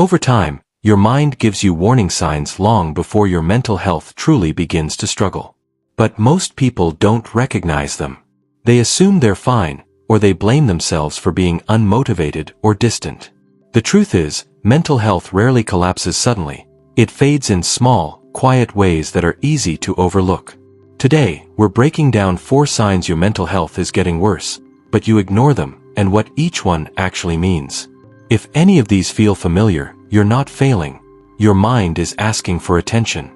Over time, your mind gives you warning signs long before your mental health truly begins to struggle. But most people don't recognize them. They assume they're fine, or they blame themselves for being unmotivated or distant. The truth is, mental health rarely collapses suddenly. It fades in small, quiet ways that are easy to overlook. Today, we're breaking down 4 signs your mental health is getting worse, but you ignore them, and what each one actually means. If any of these feel familiar, you're not failing. Your mind is asking for attention.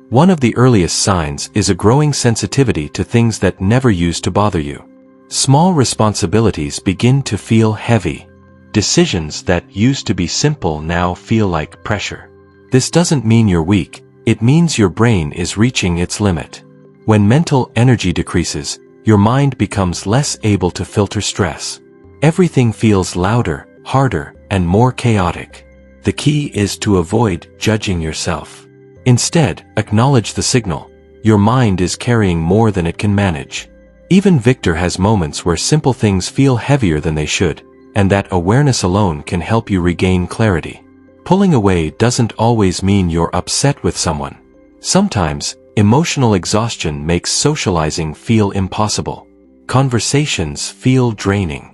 One of the earliest signs is a growing sensitivity to things that never used to bother you. Small responsibilities begin to feel heavy. Decisions that used to be simple now feel like pressure. This doesn't mean you're weak, it means your brain is reaching its limit. When mental energy decreases, your mind becomes less able to filter stress. Everything feels louder, harder, and more chaotic. The key is to avoid judging yourself. Instead, acknowledge the signal. Your mind is carrying more than it can manage. Even Victor has moments where simple things feel heavier than they should, and that awareness alone can help you regain clarity. Pulling away doesn't always mean you're upset with someone. Sometimes, emotional exhaustion makes socializing feel impossible. Conversations feel draining.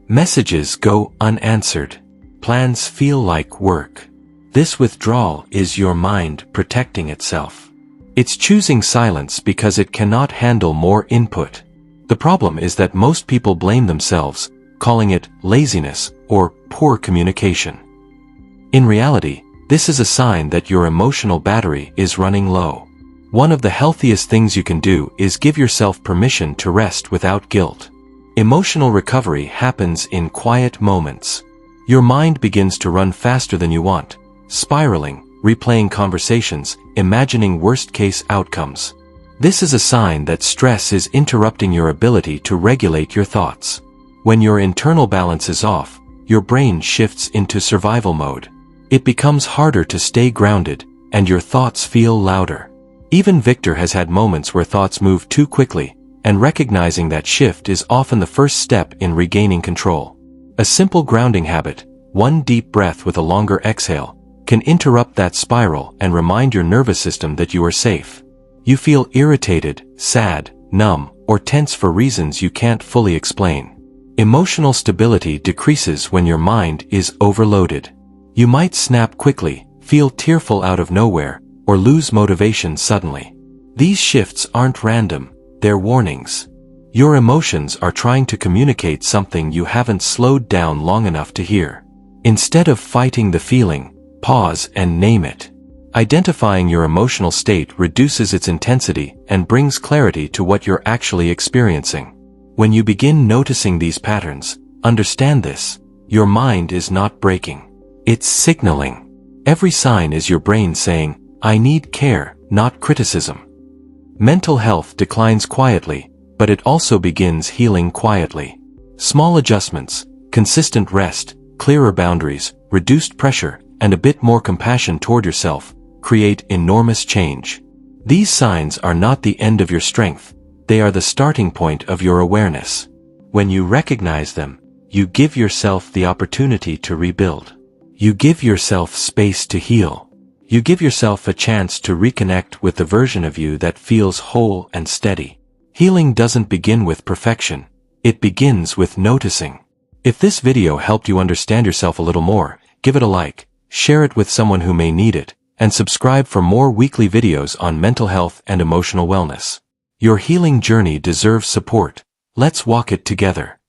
Messages go unanswered. Plans feel like work. This withdrawal is your mind protecting itself. It's choosing silence because it cannot handle more input. The problem is that most people blame themselves, calling it laziness or poor communication. In reality, this is a sign that your emotional battery is running low. One of the healthiest things you can do is give yourself permission to rest without guilt. Emotional recovery happens in quiet moments. Your mind begins to run faster than you want, spiraling, replaying conversations, imagining worst-case outcomes. This is a sign that stress is interrupting your ability to regulate your thoughts. When your internal balance is off, your brain shifts into survival mode. It becomes harder to stay grounded, and your thoughts feel louder. Even Victor has had moments where thoughts move too quickly, and recognizing that shift is often the first step in regaining control. A simple grounding habit, one deep breath with a longer exhale, can interrupt that spiral and remind your nervous system that you are safe. You feel irritated, sad, numb, or tense for reasons you can't fully explain. Emotional stability decreases when your mind is overloaded. You might snap quickly, feel tearful out of nowhere, or lose motivation suddenly. These shifts aren't random, they're warnings. Your emotions are trying to communicate something you haven't slowed down long enough to hear. Instead of fighting the feeling, pause and name it. Identifying your emotional state reduces its intensity and brings clarity to what you're actually experiencing. When you begin noticing these patterns, understand this: your mind is not breaking. It's signaling. Every sign is your brain saying, "I need care, not criticism." Mental health declines quietly, but it also begins healing quietly. Small adjustments, consistent rest, clearer boundaries, reduced pressure, and a bit more compassion toward yourself create enormous change. These signs are not the end of your strength, they are the starting point of your awareness. When you recognize them, you give yourself the opportunity to rebuild. You give yourself space to heal. You give yourself a chance to reconnect with the version of you that feels whole and steady. Healing doesn't begin with perfection, it begins with noticing. If this video helped you understand yourself a little more, give it a like, share it with someone who may need it, and subscribe for more weekly videos on mental health and emotional wellness. Your healing journey deserves support. Let's walk it together.